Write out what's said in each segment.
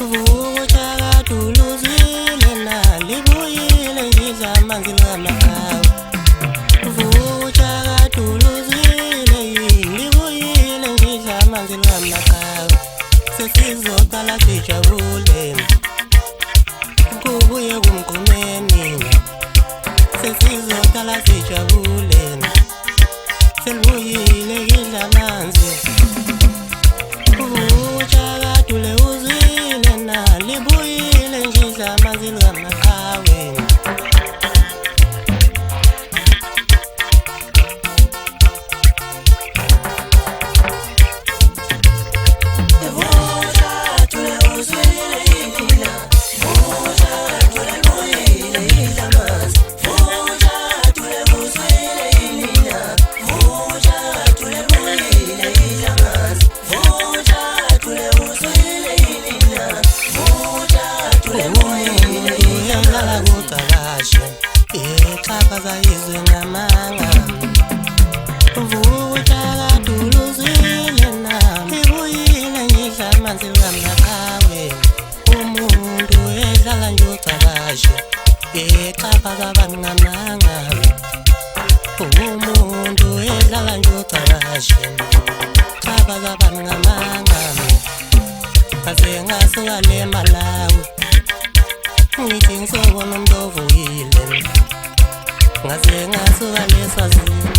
Vukuchaka tuluzile na libuyile ngidla amanzi ngamakawu. Vukuchaka tuluzile libuyile ngidla amanzi ngamakawu. Sesizoqala sijabule kubuye kumgqumeni. Sesizoqala sijabule selibuyile ngidla amanzi. Vukuchaka tuluzile na libuyile ngidla amanzi ngamakawu. Iqhaza izwe ngamanga. Vukuchaka tuluzile na libuyile ngidla amanzi ngamakawu. Umuntu edlala nje ucabashe iqhaza abantu ngamanga. Umuntu edlala nje ucabashe iqhaza abantu ngamanga. Ngaze ngasuka le Malawi ngithi ngizobona umuntu ovuyile. Ngaze ngasuka leSwazini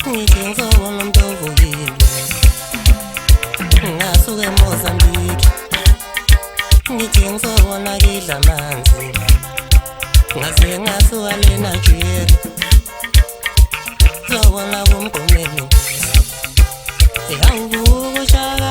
ngithi ngizobona umuntu ovuyile. Ngasuka eMozambique ngithi ngizobona ngidla amanzi. Ngaze ngasuka leNigeria ngizobona kumgqumeni. Vukuchaka